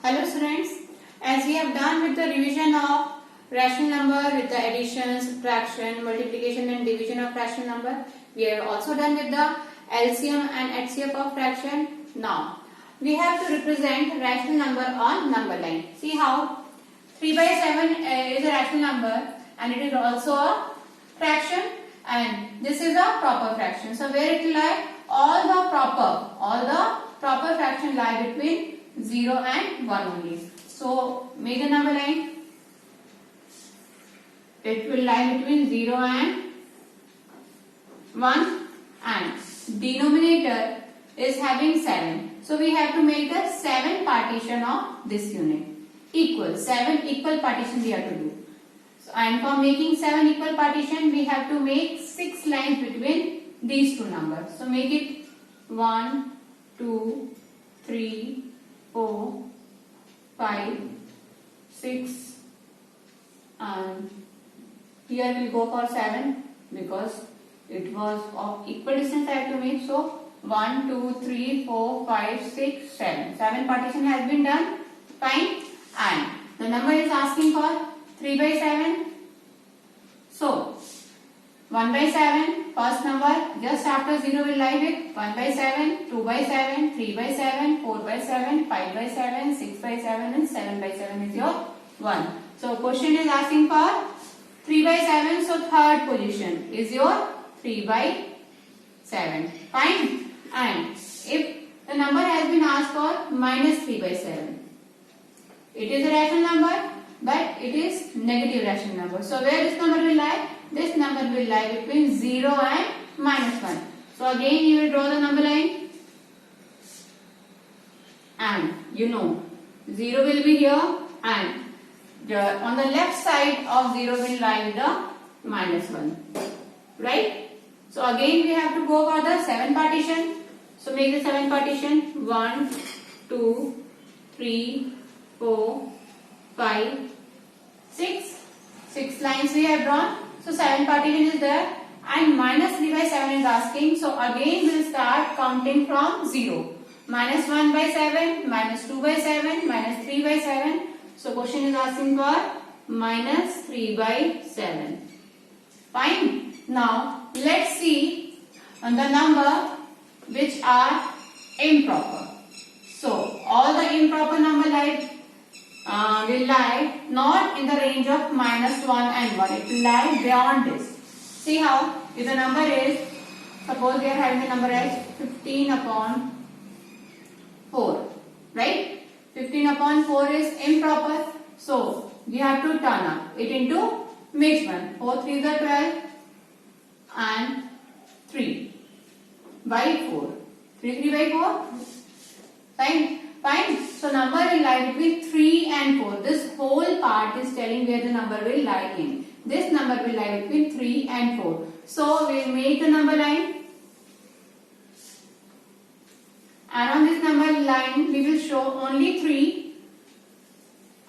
Hello students, as we have done with the revision of rational number with the addition, subtraction, multiplication and division of rational number, we have also done with the LCM and HCF of fraction. Now, we have to represent rational number on number line. See how 3 by 7 is a rational number and it is also a fraction and this is a proper fraction. So, where it will lie? All the proper fraction lie between 0 and 1 only. So, make the number line. It will lie between 0 and 1 and denominator is having 7. So, we have to make the 7 partition of this unit. Equal. 7 equal partition we have to do. So, and for making 7 equal partition, we have to make 6 lines between these two numbers. So, make it 1, 2, 3, 4, 5, 6 and here we will go for 7 because it was of equal distance I have to make. So 1, 2, 3, 4, 5, 6, 7. 7 partition has been done. Fine. And the number is asking for 3 by 7. So 1 by 7, first number just after 0 will lie with 1 by 7, 2 by 7, 3 by 7, 4 by 7, 5 by 7, 6 by 7 and 7 by 7 is your 1. So question is asking for 3 by 7, so third position is your 3 by 7. Fine. And if the number has been asked for minus 3 by 7, it is a rational number but it is negative rational number. So where this number will lie? This number will lie between 0 and minus 1. So again you will draw the number line and you know 0 will be here and on the left side of 0 will lie with the minus 1. Right? So again we have to go for the 7 partition. So make the 7 partition 1, 2, 3, 4, 5, 6. 6 lines we have drawn. So 7 partition is there and minus 3 by 7 is asking. So again we will start counting from 0. Minus 1 by 7, minus 2 by 7, minus 3 by 7. So question is asking for minus 3 by 7. Fine. Now let's see the number which are improper. So all the improper number will lie not in the range of minus 1 and 1. It will lie beyond this. See how? If the number is, suppose we are having the number as 15 upon 4. Right? 15 upon 4 is improper. So, we have to turn up it into mixed one. 4 3 is 12 and 3 by 4. 3 3 by 4. Fine. Fine. So, number will lie between 3 and 4. This whole part is telling where the number will lie in. This number will lie between 3 and 4. So, we will make the number line. And on this number line, we will show only 3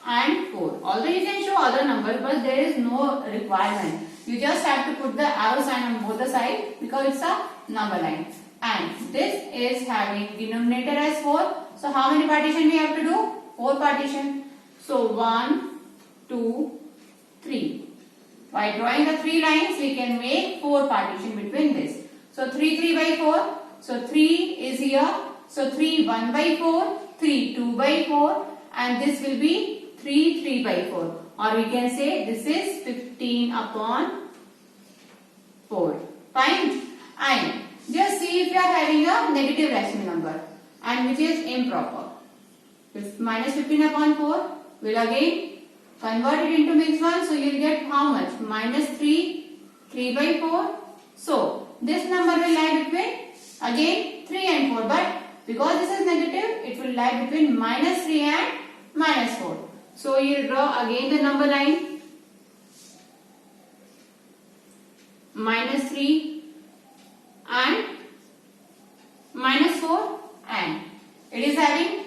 and 4. Although you can show other numbers, but there is no requirement. You just have to put the arrow sign on both the sides because it's a number line. And this is having denominator as 4. So how many partition we have to do? 4 partition. So 1, 2, 3. By drawing the 3 lines, we can make 4 partition between this. So 3 3 by 4. So 3 is here. So 3 1 by 4, 3 2 by 4 and this will be 3 3 by 4 or we can say this is 15 upon 4. Fine. And just see if you are having a negative rational number and which is improper. If minus 15 upon 4 will again convert it into mixed one. So you will get how much? Minus 3, 3 by 4. So this number will lie between again 3 and 4 but because this is negative, it will lie between minus 3 and minus 4. So, you will draw again the number line. Minus 3 and minus 4 and it is having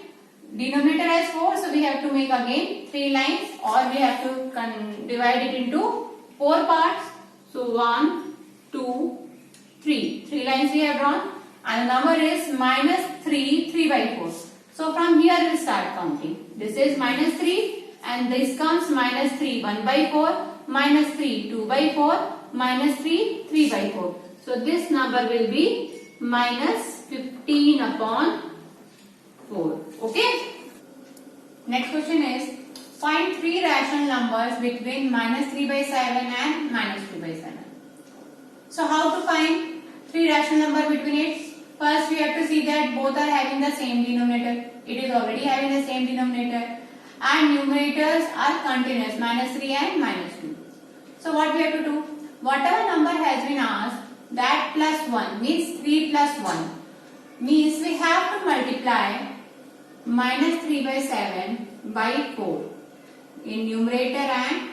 denominator as 4. So, we have to make again 3 lines or we have to divide it into 4 parts. So, 1, 2, 3. 3 lines we have drawn. And the number is minus 3 by 4. So from here we will start counting. This is minus 3 and this comes minus 3 1 by 4, minus 3 2 by 4, minus 3 3 by 4. So this number will be minus 15 upon 4. Okay. Next question is find three rational numbers between minus 3 by 7 and minus 2 by 7. So how to find three rational number between it? First we have to see that both are having the same denominator. It is already having the same denominator and numerators are continuous, minus 3 and minus 2. So what we have to do? Whatever number has been asked, that plus 1 means 3 plus 1 means we have to multiply minus 3 by 7 by 4 in numerator and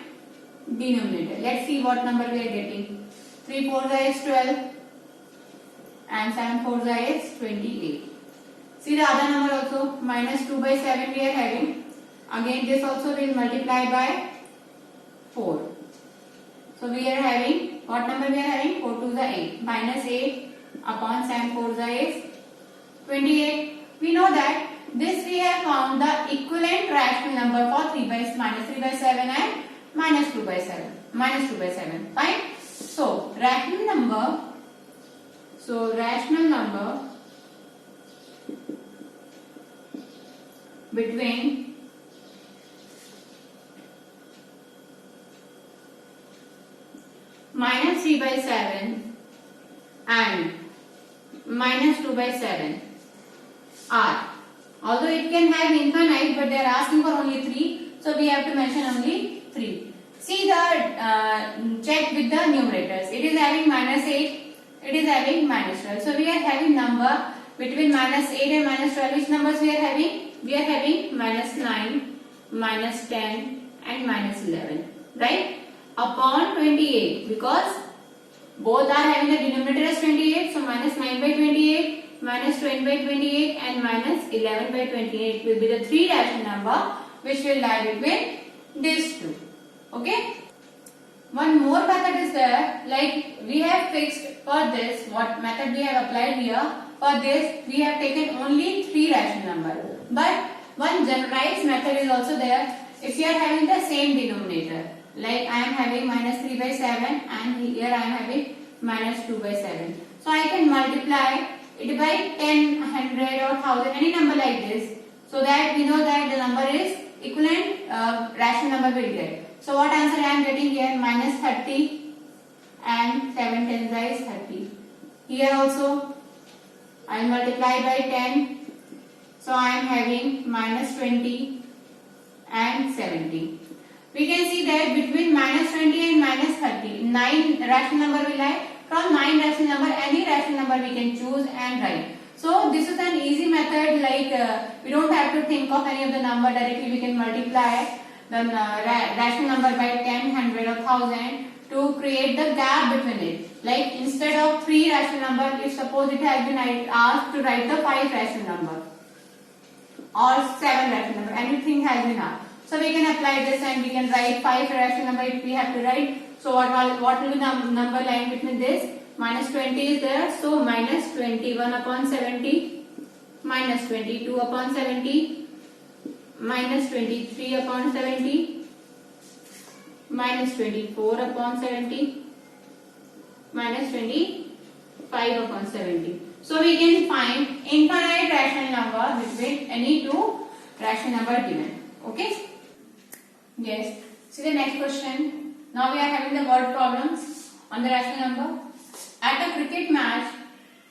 denominator. Let's see what number we are getting. 3 4 is 12 and 7 4 is 28. See the other number also, minus 2 by 7 we are having. Again this also will multiply by 4. So we are having, what number we are having? 4 2 is 8. Minus 8 upon 7 4 is 28. We know that this we have found the equivalent rational number for minus 3 by 7 and minus 2 by 7. Minus 2 by 7. Fine. So rational number between minus 3 by 7 and minus 2 by 7 are, although it can have infinite, but they are asking for only 3, so we have to mention only 3. See the check with the numerators. It is having minus 8, it is having minus 12. So we are having number between minus 8 and minus 12. Which numbers we are having? We are having minus 9, minus 10 and minus 11. Right? Upon 28, because both are having the denominator as 28. So minus 9 by 28, minus 20 by 28 and minus 11 by 28 will be the three rational number which will lie between these two. Okay. One more method is there, like we have fixed for this, what method we have applied here. For this we have taken only three rational number. But one generalized method is also there. If you are having the same denominator, like I am having minus 3 by 7 and here I am having minus 2 by 7. So I can multiply it by 10, 100 or 1000, any number like this, so that we know that the number is equivalent rational number will get. So what answer I am getting here? Minus 30 and 7 10s is 30. Here also I will multiply by 10. So I am having minus 20 and 70. We can see that between minus 20 and minus 30, 9 rational number will lie. From 9 rational number, any rational number we can choose and write. So this is an easy method, like we don't have to think of any of the number, directly we can multiply the rational number by 10, 100 or 1000 to create the gap between it. Like instead of 3 rational number, if suppose it has been asked to write the 5 rational number or 7 rational number, anything has been asked. So we can apply this and we can write 5 rational number if we have to write. So what will be the number lying between this? Minus 20 is there. So minus 21 upon 70, minus 22 upon 70, minus 23 upon 70, minus 24 upon 70, minus 25 upon 70. So we can find infinite rational number between any two rational number given. Okay? Yes. See the next question. Now we are having the word problems on the rational number. At a cricket match,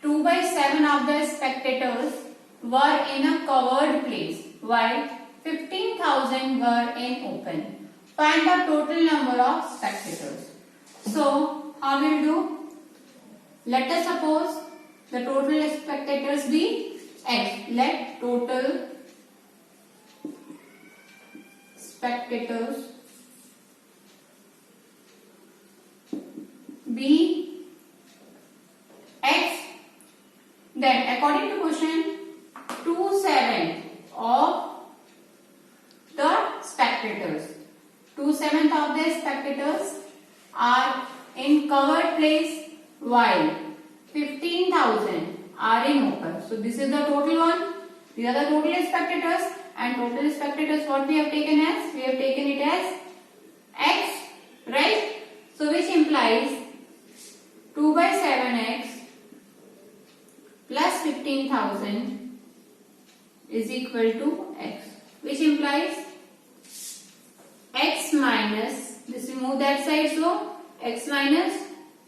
2 by 7 of the spectators were in a covered place while 15,000 were in open. Find the total number of spectators. So, how will we do? Let us suppose the total spectators be X. Let total spectators be X. Then according to question, 2/7 of the spectators, 2/7 of the spectators are in covered place while 15,000 are in open. So this is the total one. These are the total spectators and total spectators what we have taken as? We have taken it as x, right? So which implies 2 by 7x plus 15,000 is equal to x, which implies x minus, this remove that side, so x minus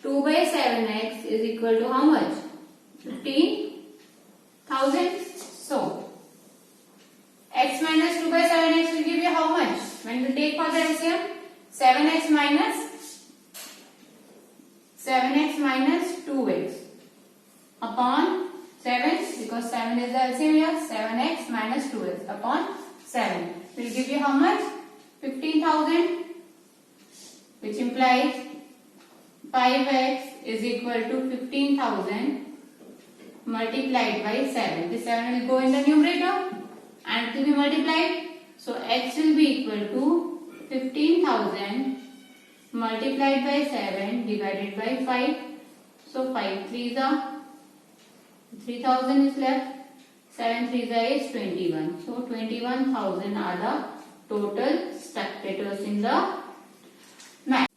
2 by 7x is equal to how much? 15,000. So x minus 2 by 7x will give you how much? When we take for the LCM, 7x minus 2x upon 7, because 7 is the LCM here, 7x minus 2x upon 7 will give you how much? 15,000, which implies 5x is equal to 15,000 multiplied by 7. This 7 will go in the numerator and it will be multiplied. So x will be equal to 15,000 multiplied by 7 divided by 5. So 5 3s are 3,000 is left. 7 3s is 21. So 21,000 are the total spectators in the match.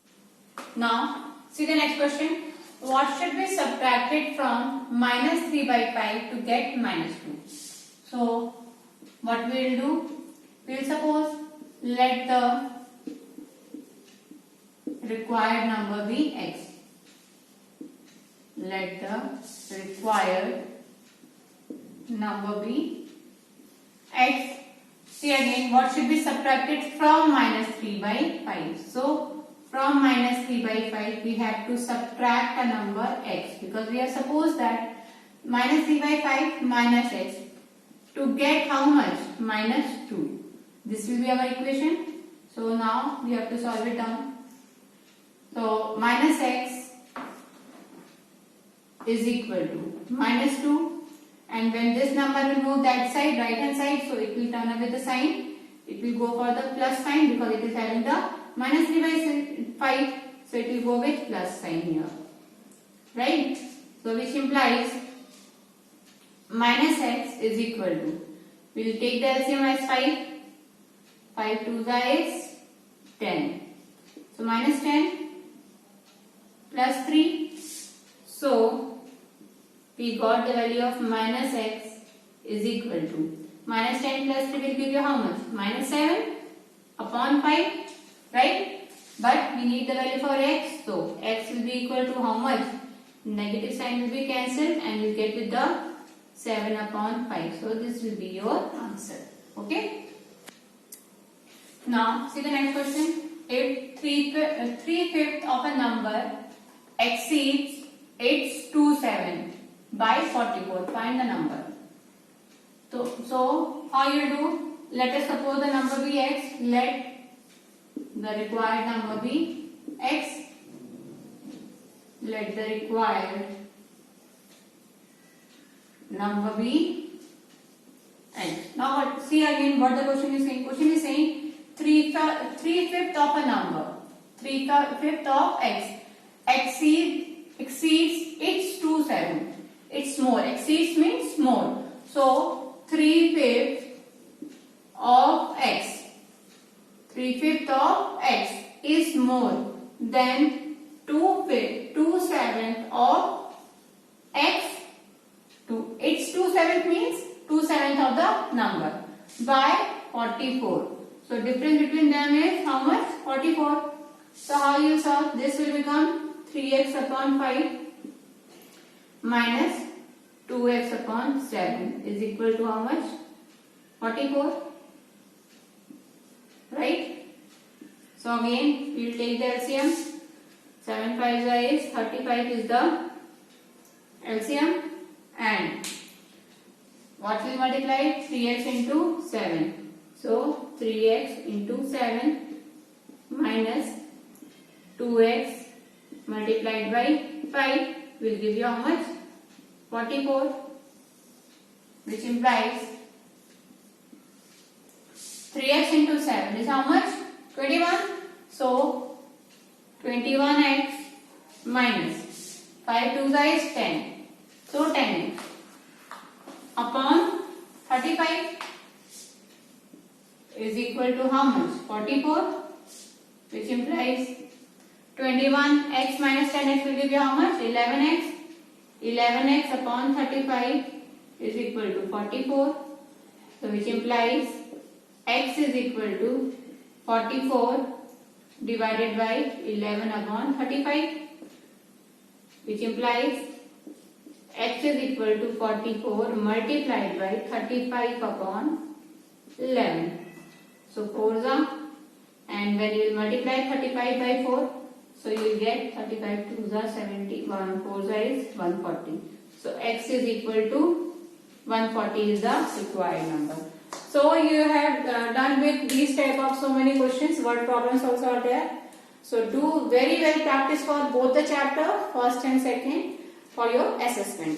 Now see the next question. What should be subtracted from minus 3 by 5 to get minus 2? So what we will do? We will suppose let the required number be x. Let the required number be x. See again, what should be subtracted from minus 3 by 5? So from minus 3 by 5 we have to subtract a number x, because we have supposed that minus 3 by 5 minus x to get how much? Minus 2. This will be our equation. So now we have to solve it down. So minus x is equal to minus 2, and when this number will move that side, right hand side, so it will turn up with the sign. It will go for the plus sign because it is having the minus 3 by 5, so it will go with plus sign here, right? So which implies minus x is equal to, we will take the LCM as 5. 5 2s is 10. So minus 10 plus 3. So we got the value of minus x is equal to, minus 10 plus 3 will give you how much? Minus 7 upon 5, right? But we need the value for x, so x will be equal to how much? Negative sign will be cancelled and you get with the 7 upon 5. So this will be your answer. Okay. Now see the next question. If 3/5 of a number exceeds its 27 by 44, find the number. So how you do? Let us suppose the number be x. Let the required number be x. Let the required number be x. Now what? See again what the question is saying. Question is saying 3/5 of a number, 3/5 of x exceeds its 27. It's more. Exceeds means more. So 3/5 of x, 3/5 of x is more than 2/7 of x. It's 2/7 means 2/7 of the number by 44. So difference between them is how much? 44. So how you solve? This will become 3x upon 5 minus 2x upon 7 is equal to how much? 44. Right? So again we will take the LCM. 7 5s is 35 is the LCM, and what will multiply? 3x into 7. So 3x into 7 minus 2x multiplied by 5 will give you how much? 44, which implies 3x into 7 is how much? 21. So 21x minus 5 2s is 10. So 10x upon 35. is equal to how much? 44, which implies 21x minus 10x will give you how much? 11x. 11x upon 35 is equal to 44. So which implies x is equal to 44 divided by 11 upon 35, which implies x is equal to 44 multiplied by 35 upon 11. So 4s are, and when you will multiply 35 by 4, so you will get 35 2s are 71, 4s is 140. So x is equal to 140 is the required number. So you have done with these type of so many questions. Word problems also are there. So do very well practice for both the chapter, first and second, for your assessment.